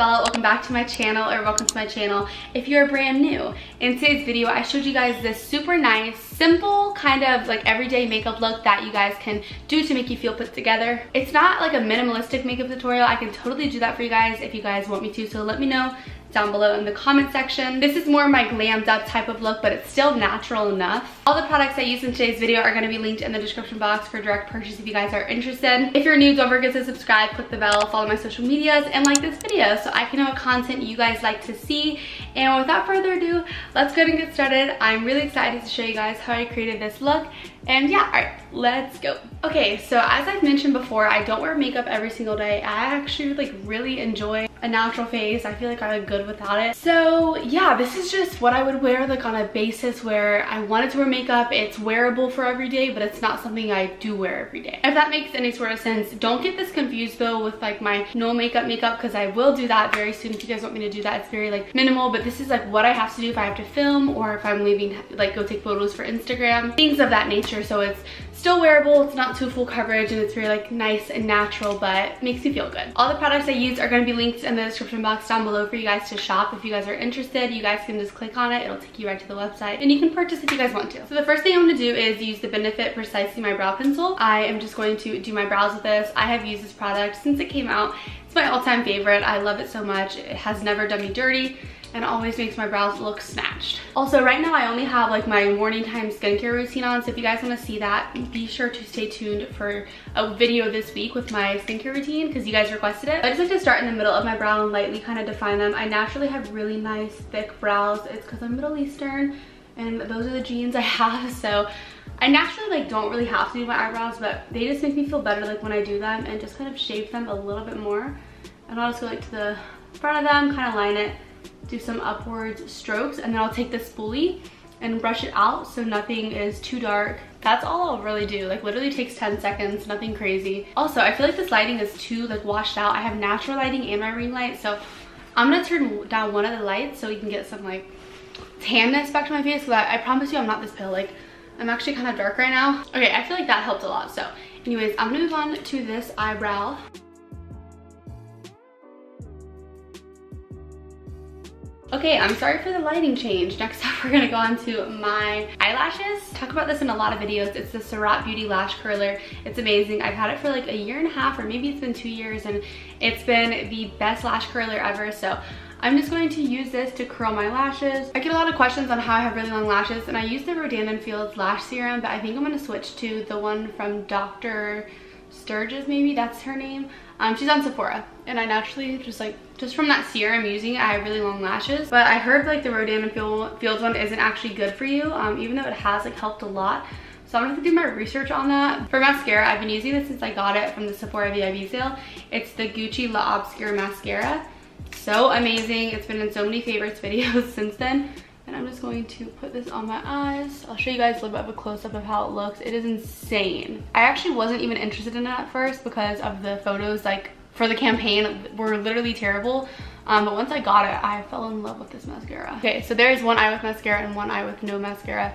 Isabella. Welcome back to my channel, or welcome to my channel if you're brand new. In today's video, I showed you guys this super nice, simple, kind of like everyday makeup look that you guys can do to make you feel put together. It's not like a minimalistic makeup tutorial. I can totally do that for you guys if you guys want me to, so let me know down below in the comment section. This is more my glammed up type of look, but it's still natural enough. All the products I use in today's video are going to be linked in the description box for direct purchase if you guys are interested. If you're new, don't forget to subscribe, click the bell, follow my social medias, and like this video so I can know what content you guys like to see. And without further ado, let's go ahead and get started. I'm really excited to show you guys how I created this look. And yeah, all right, let's go. Okay, so as I've mentioned before, I don't wear makeup every single day. I actually like really enjoy a natural face. I feel like I look good without it. So yeah, this is just what I would wear like on a basis where I wanted to wear makeup. It's wearable for every day, but it's not something I do wear every day. If that makes any sort of sense. Don't get this confused though with like my no makeup because I will do that very soon if you guys want me to do that. It's very like minimal, but this is like what I have to do if I have to film or if I'm leaving, like go take photos for Instagram, things of that nature. So it's still wearable, it's not too full coverage, and it's very like nice and natural, but makes you feel good. All the products I use are going to be linked in the description box down below for you guys to shop. If you guys are interested, you guys can just click on it. It'll take you right to the website and you can purchase if you guys want to. So the first thing I'm going to do is use the Benefit Precisely My Brow Pencil. I am just going to do my brows with this. I have used this product since it came out. It's my all-time favorite. I love it so much. It has never done me dirty and always makes my brows look snatched. Also, right now I only have like my morning time skincare routine on, so if you guys want to see that, be sure to stay tuned for a video this week with my skincare routine because you guys requested it. I just like to start in the middle of my brow and lightly kind of define them. I naturally have really nice thick brows. It's because I'm Middle Eastern and those are the genes I have, so I naturally like don't really have to do my eyebrows, but they just make me feel better like when I do them and just kind of shape them a little bit more. And I'll just go like to the front of them, kind of line it, do some upwards strokes, and then I'll take the spoolie and brush it out so nothing is too dark. That's all I'll really do. Like literally takes 10 seconds, nothing crazy. Also, I feel like this lighting is too like washed out. I have natural lighting and my ring light, so I'm gonna turn down one of the lights so we can get some like tanness back to my face, because I promise you I'm not this pale. Like I'm actually kind of dark right now. Okay, I feel like that helped a lot. So anyways, I'm gonna move on to this eyebrow. Okay, I'm sorry for the lighting change. Next up, we're gonna go on to my eyelashes. Talk about this in a lot of videos. It's the Surat Beauty Lash Curler. It's amazing. I've had it for like a year and a half, or maybe it's been 2 years, and it's been the best lash curler ever. So I'm just going to use this to curl my lashes. I get a lot of questions on how I have really long lashes, and I use the Rodan & Fields Lash Serum, but I think I'm gonna switch to the one from Dr. Sturgis, maybe that's her name. She's on Sephora, and I naturally just from that serum using it, I have really long lashes. But I heard like the Rodan & Fields one isn't actually good for you, even though it has like helped a lot. So I'm gonna have to do my research on that. For mascara, I've been using this since I got it from the Sephora VIP sale. It's the Gucci La Obscure Mascara. So amazing. It's been in so many favorites videos since then. And I'm just going to put this on my eyes. I'll show you guys a little bit of a close-up of how it looks. It is insane. I actually wasn't even interested in it at first because of the photos like for the campaign were literally terrible. But once I got it, I fell in love with this mascara. Okay, so there is one eye with mascara and one eye with no mascara.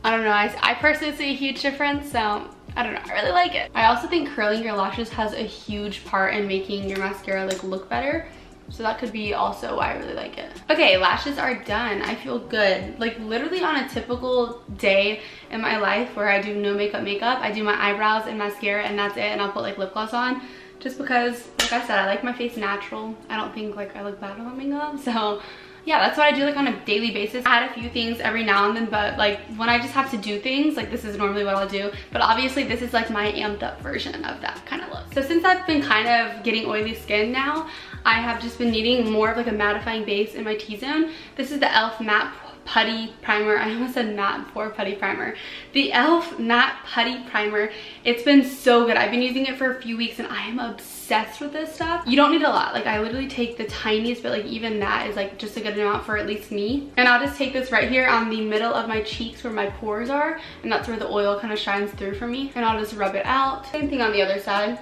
I don't know, I personally see a huge difference, so I don't know, I really like it. I also think curling your lashes has a huge part in making your mascara like look better. So that could be also why I really like it. Okay, lashes are done. I feel good. Like literally on a typical day in my life where I do no makeup, I do my eyebrows and mascara and that's it, and I'll put like lip gloss on. Just because, like I said, I like my face natural. I don't think like I look bad without makeup. So yeah, that's what I do like on a daily basis. I add a few things every now and then, but like when I just have to do things, like this is normally what I'll do. But obviously this is like my amped up version of that kind of look. So since I've been kind of getting oily skin now, I have just been needing more of like a mattifying base in my T-zone. This is the e.l.f. Matte Putty Primer. I almost said matte before putty primer. The e.l.f. Matte Putty Primer. It's been so good. I've been using it for a few weeks and I am obsessed with this stuff. You don't need a lot. Like I literally take the tiniest, but like even that is like just a good amount for at least me. And I'll just take this right here on the middle of my cheeks where my pores are, and that's where the oil kind of shines through for me. And I'll just rub it out. Same thing on the other side.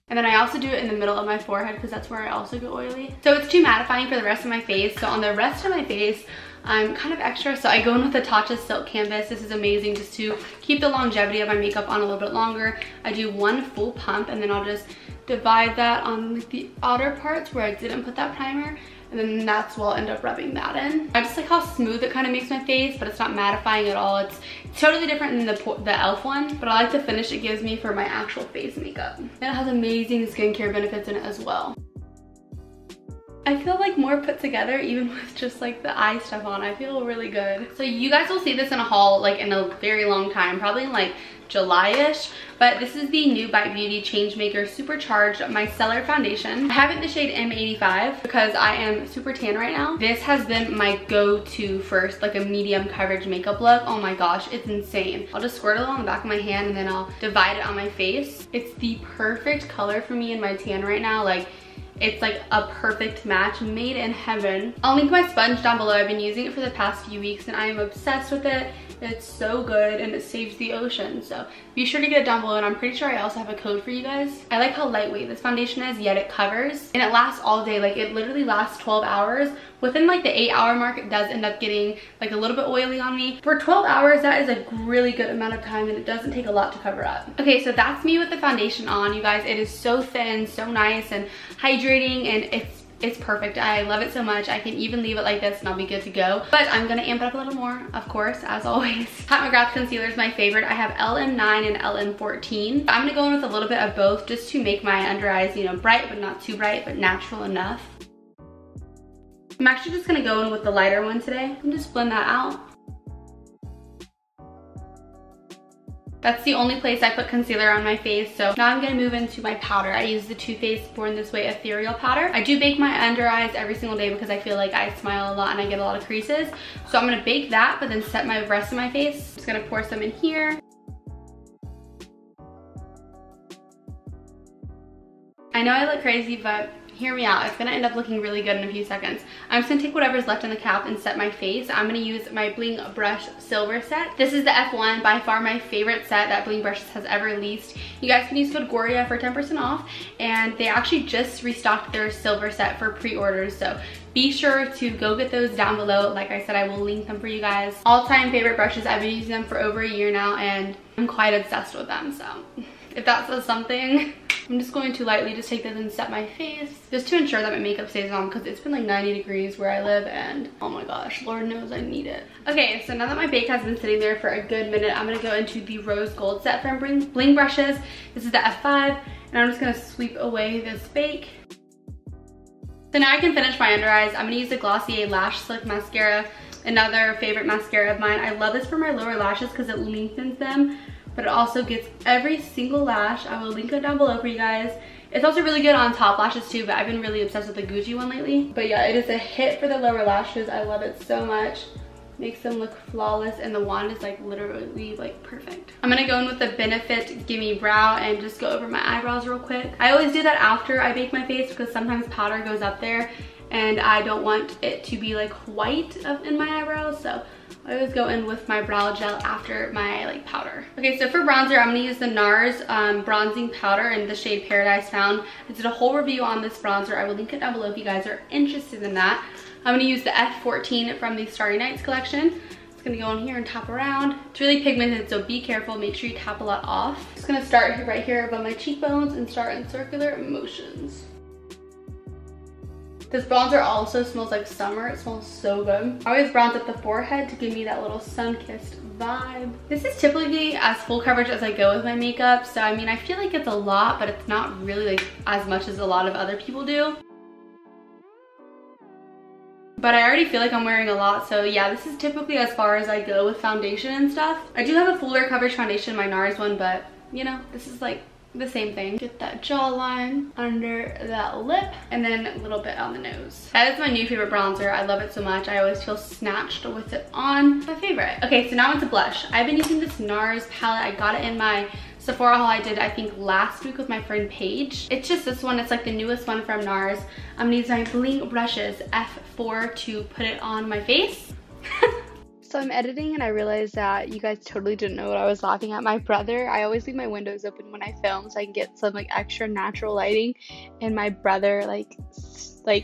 And then I also do it in the middle of my forehead because that's where I also get oily. So it's too mattifying for the rest of my face. So on the rest of my face, I'm kind of extra. So I go in with the Tatcha Silk Canvas. This is amazing just to keep the longevity of my makeup on a little bit longer. I do one full pump and then I'll just divide that on like the outer parts where I didn't put that primer, and then that's where I'll end up rubbing that in. I just like how smooth it kind of makes my face, but it's not mattifying at all. It's totally different than the e.l.f. one, but I like the finish it gives me for my actual face makeup. And it has amazing skincare benefits in it as well. I feel like more put together even with just like the eye stuff on. I feel really good. So you guys will see this in a haul like in a very long time, probably in like July-ish, but this is the new Bite Beauty Changemaker Supercharged Micellar Foundation. I have it in the shade M85 because I am super tan right now. This has been my go-to first, like a medium coverage makeup look. Oh my gosh, it's insane. I'll just squirt a little on the back of my hand and then I'll divide it on my face. It's the perfect color for me in my tan right now. Like, it's like a perfect match, made in heaven. I'll link my sponge down below. I've been using it for the past few weeks and I am obsessed with it. It's so good and it saves the ocean. So be sure to get it down below, and I'm pretty sure I also have a code for you guys. I like how lightweight this foundation is, yet it covers and it lasts all day. Like it literally lasts 12 hours. Within like the 8-hour mark, it does end up getting like a little bit oily on me. For 12 hours, that is a really good amount of time and it doesn't take a lot to cover up. Okay, so that's me with the foundation on, you guys. It is so thin, so nice and hydrating, and it's perfect. I love it so much. I can even leave it like this and I'll be good to go. But I'm gonna amp it up a little more, of course, as always. Pat McGrath concealer is my favorite. I have LM9 and LM14. I'm gonna go in with a little bit of both just to make my under eyes, you know, bright but not too bright, but natural enough. I'm actually just gonna go in with the lighter one today and just blend that out. That's the only place I put concealer on my face. So now I'm gonna move into my powder. I use the Too Faced Born This Way Ethereal Powder. I do bake my under eyes every single day because I feel like I smile a lot and I get a lot of creases. So I'm gonna bake that, but then set my rest of my face. Just gonna pour some in here. I know I look crazy, but hear me out. It's gonna end up looking really good in a few seconds. I'm just gonna take whatever's left in the cap and set my face. I'm gonna use my Bling Brush Silver set. This is the F1, by far my favorite set that Bling Brushes has ever released. You guys can use code GORIA for 10% off, and they actually just restocked their silver set for pre-orders, so be sure to go get those down below. Like I said, I will link them for you guys. All-time favorite brushes. I've been using them for over a year now, and I'm quite obsessed with them, so if that says something. I'm just going to lightly just take this and set my face just to ensure that my makeup stays on, because it's been like 90 degrees where I live and oh my gosh, Lord knows I need it. Okay, so now that my bake has been sitting there for a good minute, I'm gonna go into the Rose Gold set from Bling Brushes. This is the F5, and I'm just gonna sweep away this bake. So now I can finish my under eyes. I'm gonna use the Glossier Lash Slick Mascara, another favorite mascara of mine. I love this for my lower lashes because it lengthens them, but it also gets every single lash. I will link it down below for you guys. It's also really good on top lashes too, but I've been really obsessed with the Gucci one lately. But yeah, it is a hit for the lower lashes. I love it so much. Makes them look flawless, and the wand is like literally like perfect. I'm gonna go in with the Benefit Gimme Brow and just go over my eyebrows real quick. I always do that after I bake my face because sometimes powder goes up there and I don't want it to be like white in my eyebrows, so I always go in with my brow gel after my like powder. Okay, so for bronzer, I'm gonna use the NARS bronzing powder in the shade Paradise Found. I did a whole review on this bronzer. I will link it down below if you guys are interested in that. I'm gonna use the F14 from the Starry Nights collection. It's gonna go in here and tap around. It's really pigmented, so be careful. Make sure you tap a lot off. Just gonna start right here above my cheekbones and start in circular motions. This bronzer also smells like summer. It smells so good. I always bronze up the forehead to give me that little sun-kissed vibe. This is typically as full coverage as I go with my makeup, so I mean, I feel like it's a lot, but it's not really like as much as a lot of other people do. But I already feel like I'm wearing a lot, so yeah, this is typically as far as I go with foundation and stuff. I do have a fuller coverage foundation, my NARS one, but you know, this is like the same thing. Get that jawline under that lip, and then a little bit on the nose. That is my new favorite bronzer. I love it so much. I always feel snatched with it on. My favorite. Okay, so now into blush. I've been using this NARS palette. I got it in my Sephora haul I did, I think, last week with my friend Paige. It's just this one. It's like the newest one from NARS. I'm gonna use my Bling Brushes F4 to put it on my face. So I'm editing and I realized that you guys totally didn't know what I was laughing at. My brother, I always leave my windows open when I film so I can get some like extra natural lighting, and my brother like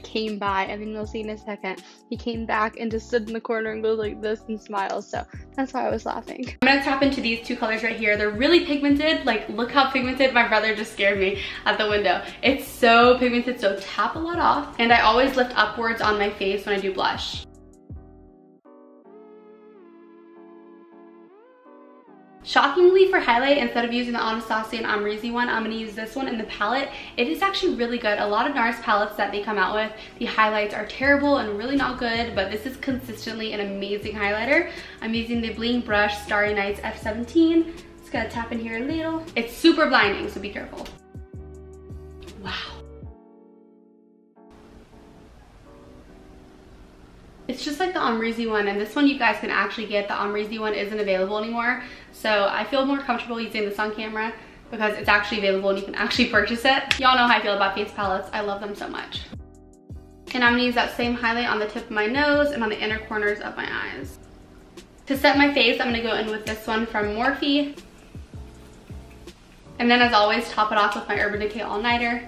came by, and then you'll see in a second, he came back and just stood in the corner and goes like this and smiles, so that's why I was laughing. I'm gonna tap into these two colors right here. They're really pigmented, like look how pigmented. My brother just scared me at the window. It's so pigmented, so tap a lot off, and I always lift upwards on my face when I do blush. Shockingly, for highlight, instead of using the Anastasia and Amrezy one, I'm going to use this one in the palette. It is actually really good. A lot of NARS palettes that they come out with, the highlights are terrible and really not good, but this is consistently an amazing highlighter. I'm using the Bling Brush Starry Nights F17. Just going to tap in here a little. It's super blinding, so be careful. Wow. It's just like the Amrezy one, and this one you guys can actually get. The Amrezy one isn't available anymore, so I feel more comfortable using this on camera because it's actually available and you can actually purchase it. Y'all know how I feel about face palettes. I love them so much. And I'm gonna use that same highlight on the tip of my nose and on the inner corners of my eyes. To set my face, I'm gonna go in with this one from Morphe. And then as always, top it off with my Urban Decay All Nighter.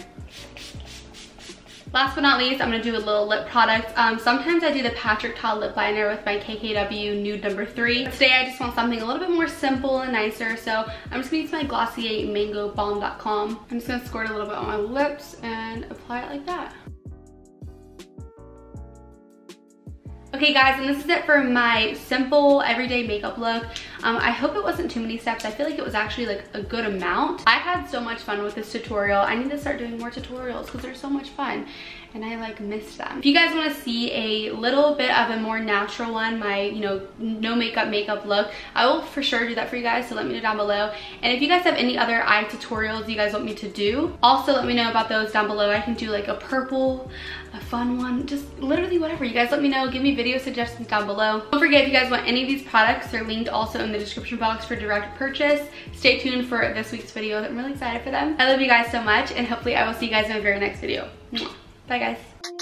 Last but not least, I'm going to do a little lip product. Sometimes I do the Patrick Ta lip liner with my KKW Nude number 3. But today I just want something a little bit more simple and nicer, so I'm just going to use my Glossier Mango Balm.com. I'm just going to squirt a little bit on my lips and apply it like that. Okay guys, and this is it for my simple everyday makeup look. I hope it wasn't too many steps. I feel like it was actually like a good amount. I had so much fun with this tutorial. I need to start doing more tutorials because they're so much fun and I like missed them. If you guys want to see a little bit of a more natural one, my, you know, no makeup look, I will for sure do that for you guys, so let me know down below. And if you guys have any other eye tutorials you guys want me to do, also let me know about those down below. I can do like a purple, a fun one, just literally whatever. You guys let me know. Give me video suggestions down below. Don't forget, if you guys want any of these products, they're linked also in the description box for direct purchase. Stay tuned for this week's video. I'm really excited for them. I love you guys so much, and hopefully I will see you guys in my very next video. Bye guys.